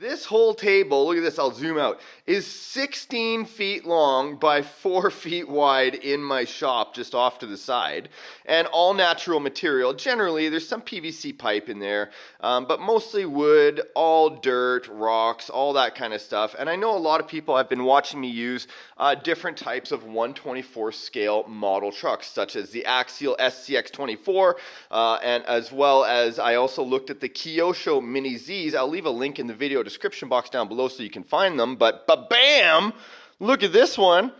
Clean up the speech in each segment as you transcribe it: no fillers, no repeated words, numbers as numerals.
This whole table, look at this, I'll zoom out, is 16 feet long by 4 feet wide in my shop just off to the side. And all natural material. Generally, there's some PVC pipe in there, but mostly wood, all dirt, rocks, all that kind of stuff. And I know a lot of people have been watching me use different types of 1/24 scale model trucks, such as the Axial SCX24, and as well as I also looked at the Kyosho Mini Zs. I'll leave a link in the video description box down below so you can find them, but bam, look at this one.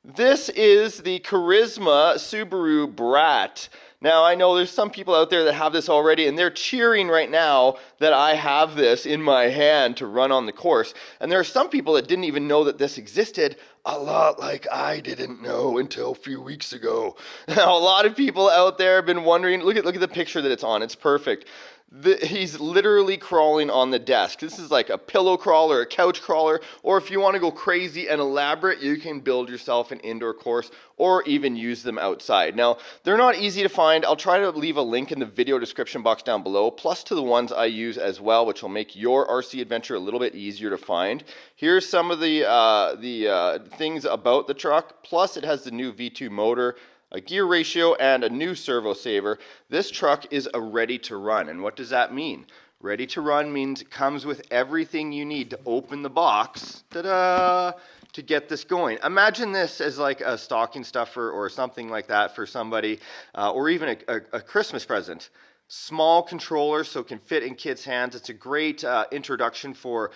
This is the Charisma Subaru Brat. Now, I know there's some people out there that have this already, and they're cheering right now that I have this in my hand to run on the course. And there are some people that didn't even know that this existed, a lot like I didn't know until a few weeks ago. Now, a lot of people out there have been wondering, look at the picture that it's on. It's perfect. He's literally crawling on the desk. This is like a pillow crawler, a couch crawler, or if you want to go crazy and elaborate, you can build yourself an indoor course or even use them outside. Now, they're not easy to find. I'll try to leave a link in the video description box down below, plus to the ones I use as well, which will make your RC adventure a little bit easier to find. Here's some of the things about the truck, plus it has the new V2 motor, a gear ratio, and a new servo saver. This truck is a ready to run. And what does that mean? Ready to run means it comes with everything you need to open the box, ta-da, to get this going. Imagine this as like a stocking stuffer or something like that for somebody, or even a Christmas present. Small controller so it can fit in kids' hands. It's a great introduction for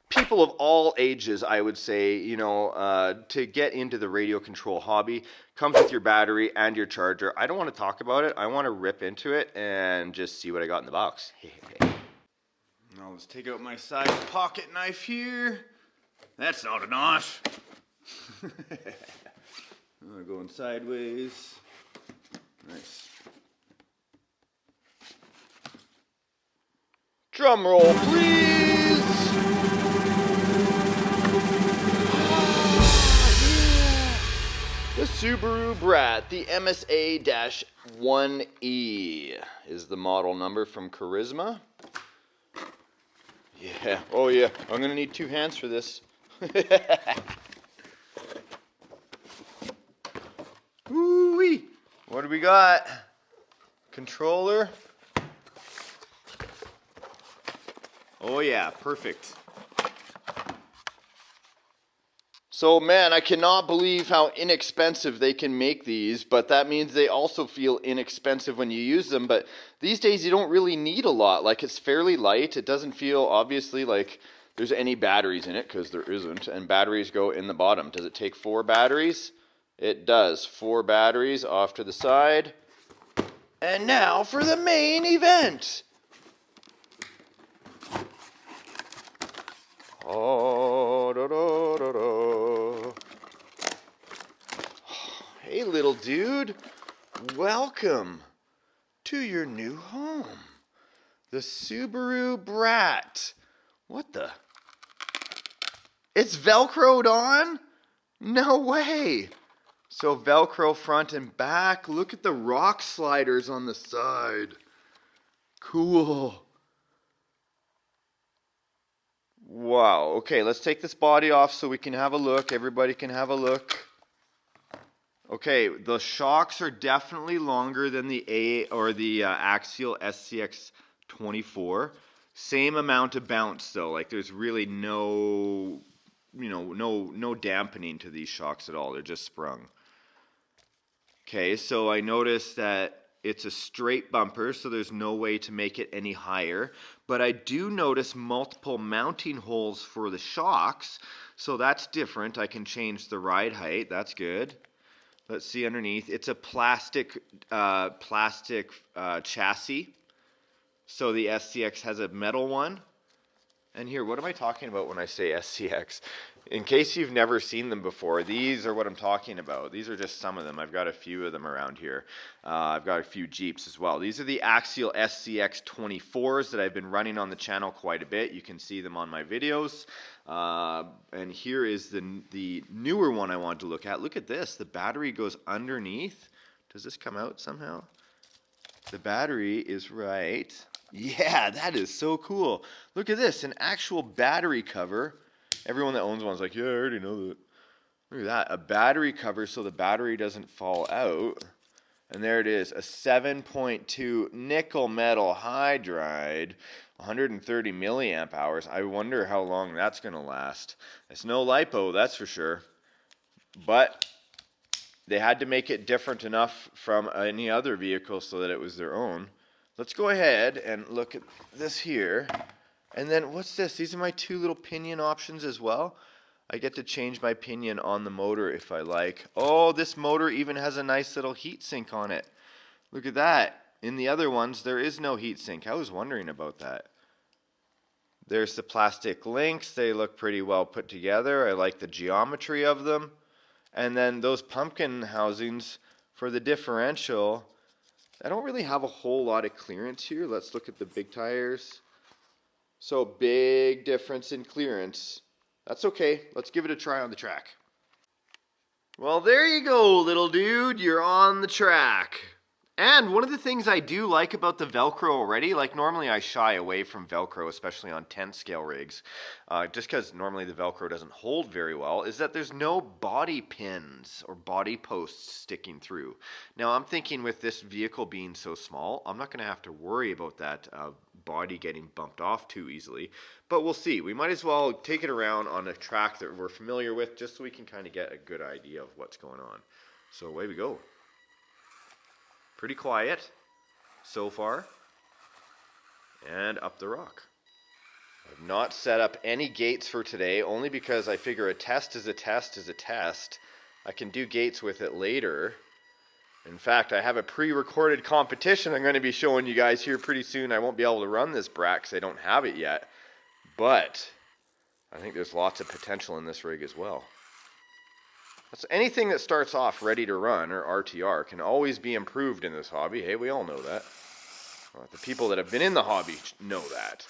people of all ages, I would say, to get into the radio control hobby. Comes with your battery and your charger. I don't want to talk about it. I want to rip into it and just see what I got in the box. Now let's take out my side pocket knife here. That's not a knife. Going sideways. Nice. Drum roll, please. The Subaru Brat, the MSA-1E is the model number from Charisma. Yeah, oh yeah, I'm gonna need 2 hands for this. Woo-wee. What do we got? Controller. Oh yeah, perfect. So man, I cannot believe how inexpensive they can make these, but that means they also feel inexpensive when you use them. But these days you don't really need a lot. Like, it's fairly light. It doesn't feel obviously like there's any batteries in it, because there isn't, and batteries go in the bottom. Does it take 4 batteries? It does. 4 batteries off to the side. And now for the main event. Oh, da, da, da, da. Hey, little dude. Welcome to your new home. The Subaru Brat. What the? It's Velcroed on? No way. So Velcro front and back. Look at the rock sliders on the side. Cool. Wow. Okay, let's take this body off so we can have a look. Everybody can have a look. Okay, the shocks are definitely longer than the Axial SCX24. Same amount of bounce though. Like, there's really no dampening to these shocks at all. They're just sprung. Okay, so I noticed that it's a straight bumper, so there's no way to make it any higher. But I do notice multiple mounting holes for the shocks, so that's different. I can change the ride height. That's good. Let's see underneath. It's a plastic chassis. So the SCX has a metal one. And here, what am I talking about when I say SCX? In case you've never seen them before, these are what I'm talking about. These are just some of them. I've got a few of them around here. I've got a few Jeeps as well. These are the Axial SCX24s that I've been running on the channel quite a bit. You can see them on my videos. And here is the newer one I wanted to look at. Look at this. The battery goes underneath. Does this come out somehow? The battery is right Yeah, that is so cool. Look at this, an actual battery cover. Everyone that owns one's like, yeah, I already know that. Look at that, a battery cover so the battery doesn't fall out. And there it is, a 7.2 nickel metal hydride, 130 milliamp hours. I wonder how long that's going to last. It's no lipo, that's for sure. But they had to make it different enough from any other vehicle so that it was their own. Let's go ahead and look at this here. And then what's this? These are my two little pinion options as well. I get to change my pinion on the motor if I like. Oh, this motor even has a nice little heat sink on it. Look at that. In the other ones, there is no heat sink. I was wondering about that. There's the plastic links. They look pretty well put together. I like the geometry of them. And then those pumpkin housings for the differential. I don't really have a whole lot of clearance here. Let's look at the big tires. So big difference in clearance. That's okay. Let's give it a try on the track. Well, there you go, little dude. You're on the track. And one of the things I do like about the Velcro already, like normally I shy away from Velcro, especially on 10 scale rigs, just because normally the Velcro doesn't hold very well, is that there's no body pins or body posts sticking through. Now I'm thinking with this vehicle being so small, I'm not going to have to worry about that body getting bumped off too easily, but we'll see. We might as well take it around on a track that we're familiar with just so we can kind of get a good idea of what's going on. So away we go. Pretty quiet so far. And up the rock. I've not set up any gates for today, only because I figure a test is a test is a test. I can do gates with it later. In fact, I have a pre-recorded competition I'm going to be showing you guys here pretty soon. I won't be able to run this Brat because I don't have it yet. But I think there's lots of potential in this rig as well. So anything that starts off ready to run, or RTR, can always be improved in this hobby. Hey, we all know that. Well, the people that have been in the hobby know that.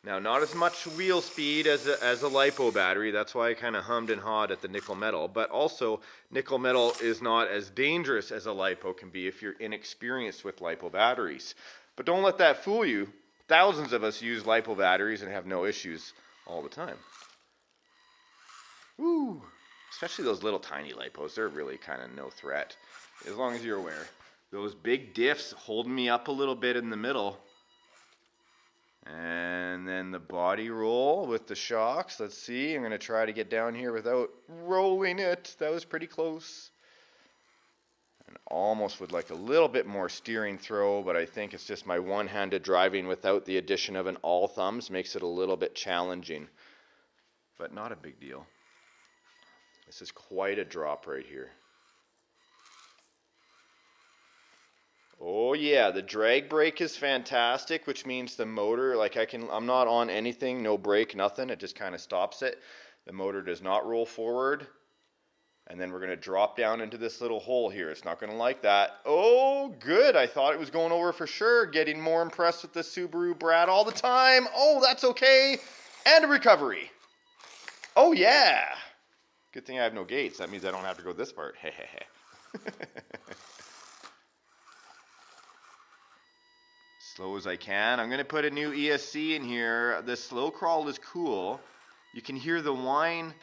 Now, not as much wheel speed as a LiPo battery. That's why I kind of hummed and hawed at the nickel metal. But also, nickel metal is not as dangerous as a LiPo can be if you're inexperienced with LiPo batteries. But don't let that fool you. Thousands of us use LiPo batteries and have no issues all the time. Woo! Especially those little tiny LiPos, they're really kind of no threat, as long as you're aware. Those big diffs holding me up a little bit in the middle. And then the body roll with the shocks. Let's see, I'm going to try to get down here without rolling it. That was pretty close. And almost would like a little bit more steering throw, but I think it's just my one-handed driving without the addition of an all thumbs makes it a little bit challenging. But not a big deal. This is quite a drop right here. Oh yeah, the drag brake is fantastic, which means the motor, like I'm not on anything, no brake, nothing. It just kind of stops it. The motor does not roll forward. And then we're going to drop down into this little hole here. It's not going to like that. Oh, good. I thought it was going over for sure. Getting more impressed with the Subaru Brat all the time. Oh, that's okay. And a recovery. Oh yeah. Good thing I have no gates. That means I don't have to go this part. Slow as I can. I'm going to put a new ESC in here. The slow crawl is cool. You can hear the whine.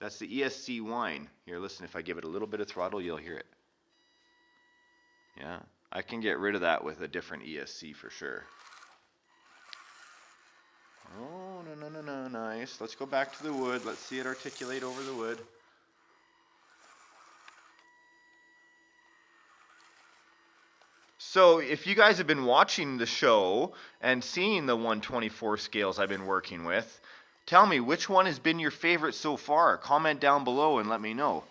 That's the ESC whine. Here, listen, if I give it a little bit of throttle, you'll hear it. Yeah, I can get rid of that with a different ESC for sure. Oh, no, nice. Let's go back to the wood. Let's see it articulate over the wood. So if you guys have been watching the show and seeing the 124 scales I've been working with, tell me which one has been your favorite so far. Comment down below and let me know.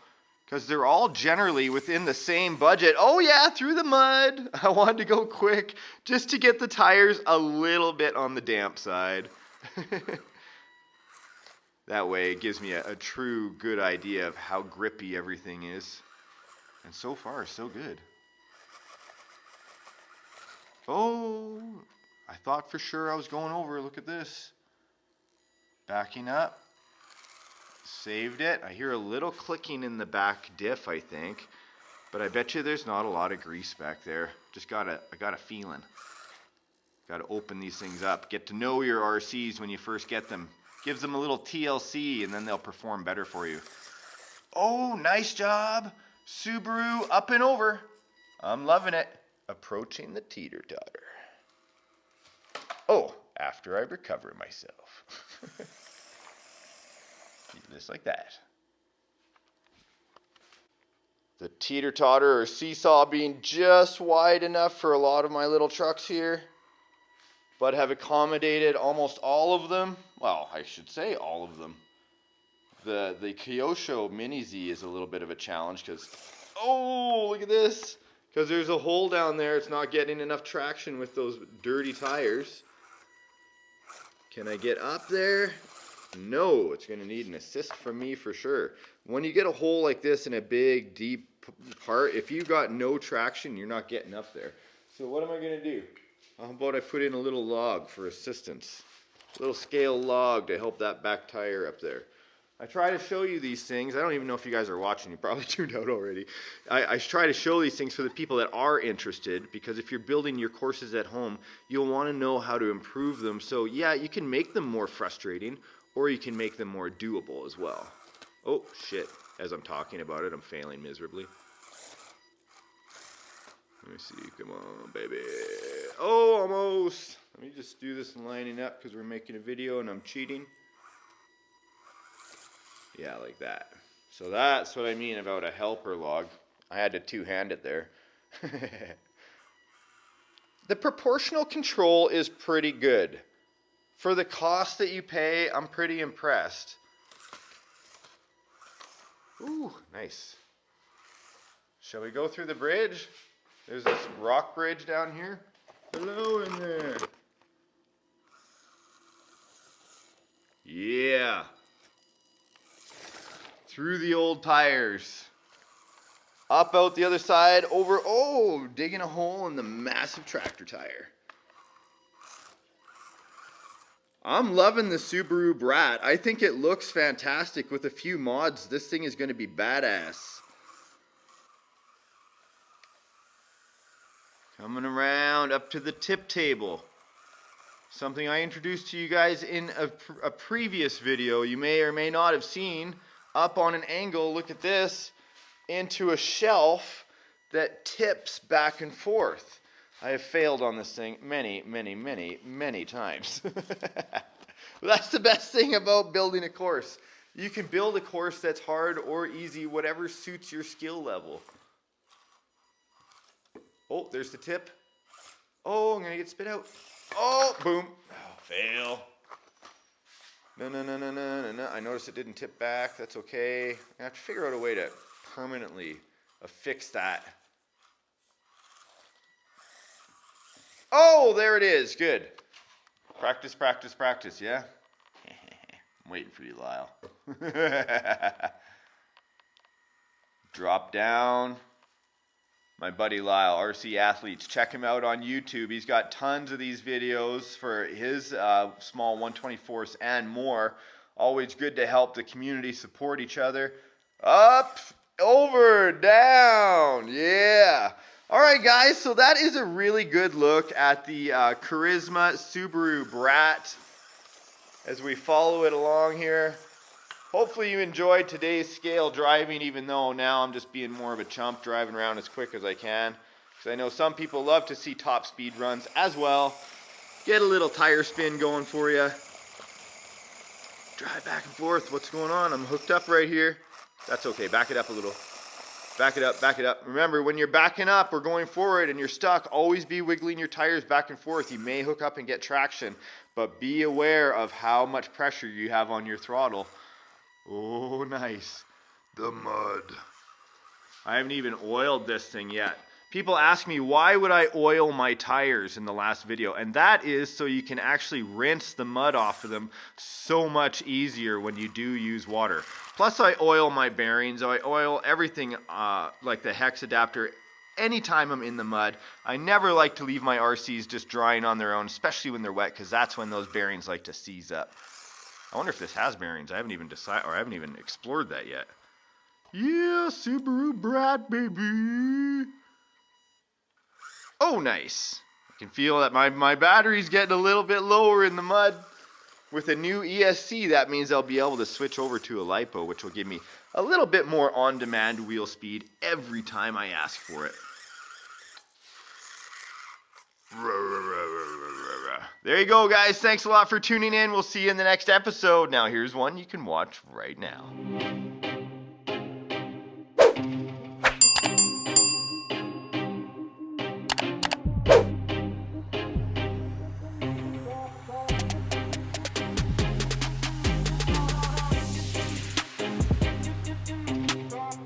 Because they're all generally within the same budget. Oh yeah, through the mud. I wanted to go quick just to get the tires a little bit on the damp side. That way it gives me a true good idea of how grippy everything is. And so far, so good. Oh, I thought for sure I was going over. Look at this. Backing up. Saved it. I hear a little clicking in the back diff, I think. But I bet you there's not a lot of grease back there. I got a feeling. Got to open these things up. Get to know your RCs when you first get them. Gives them a little TLC, and then they'll perform better for you. Oh, nice job. Subaru up and over. I'm loving it. Approaching the teeter-totter. Oh, after I recover myself. Just like that. The teeter-totter or seesaw being just wide enough for a lot of my little trucks here, but have accommodated almost all of them. Well, I should say all of them. The Kyosho Mini Z is a little bit of a challenge because, oh, look at this. Because there's a hole down there. It's not getting enough traction with those dirty tires. Can I get up there? No, it's going to need an assist from me for sure. When you get a hole like this in a big, deep part, if you've got no traction, you're not getting up there. So what am I going to do? How about I put in a little log for assistance? A little scale log to help that back tire up there. I try to show you these things. I don't even know if you guys are watching. You probably tuned out already. I try to show these things for the people that are interested, because if you're building your courses at home, you'll want to know how to improve them. So yeah, you can make them more frustrating, or you can make them more doable as well. Oh, shit. As I'm talking about it, I'm failing miserably. Let me see. Come on, baby. Oh, almost. Let me just do this lining up because we're making a video and I'm cheating. Yeah, like that. So that's what I mean about a helper log. I had to two-hand it there. The proportional control is pretty good. For the cost that you pay, I'm pretty impressed. Ooh, nice. Shall we go through the bridge? There's this rock bridge down here. Hello in there. Yeah. Through the old tires. Up out the other side, over, oh, digging a hole in the massive tractor tire. I'm loving the Subaru Brat. I think it looks fantastic with a few mods. This thing is going to be badass. Coming around up to the tip table. Something I introduced to you guys in a previous video you may or may not have seen. Up on an angle, look at this, into a shelf that tips back and forth. I have failed on this thing many, many, many, many times. That's the best thing about building a course. You can build a course that's hard or easy, whatever suits your skill level. Oh, there's the tip. Oh, I'm going to get spit out. Oh, boom. Oh, fail. No. I noticed it didn't tip back. That's okay. I have to figure out a way to permanently affix that. Oh, there it is. Good. Practice, practice, practice, yeah? I'm waiting for you, Lyle. Drop down. My buddy Lyle, RC Athletes. Check him out on YouTube. He's got tons of these videos for his small 124s and more. Always good to help the community support each other. Up, over, down. Yeah. All right, guys. So that is a really good look at the Charisma Subaru Brat as we follow it along here. Hopefully you enjoyed today's scale driving, even though now I'm just being more of a chump, driving around as quick as I can. Because I know some people love to see top speed runs as well. Get a little tire spin going for you. Drive back and forth. What's going on? I'm hooked up right here. That's okay. Back it up a little. Back it up, back it up. Remember, when you're backing up or going forward and you're stuck, always be wiggling your tires back and forth. You may hook up and get traction, but be aware of how much pressure you have on your throttle. Oh, nice. The mud. I haven't even oiled this thing yet. People ask me, why would I oil my tires in the last video? And that is so you can actually rinse the mud off of them so much easier when you do use water. Plus, I oil my bearings. I oil everything like the hex adapter anytime I'm in the mud. I never like to leave my RCs just drying on their own, especially when they're wet, because that's when those bearings like to seize up. I wonder if this has bearings. I haven't even decided, or I haven't even explored that yet. Yeah, Subaru Brat, baby. Oh, nice. I can feel that my battery's getting a little bit lower in the mud. With a new ESC, that means I'll be able to switch over to a LiPo, which will give me a little bit more on-demand wheel speed every time I ask for it. There you go, guys. Thanks a lot for tuning in. We'll see you in the next episode. Now, here's one you can watch right now.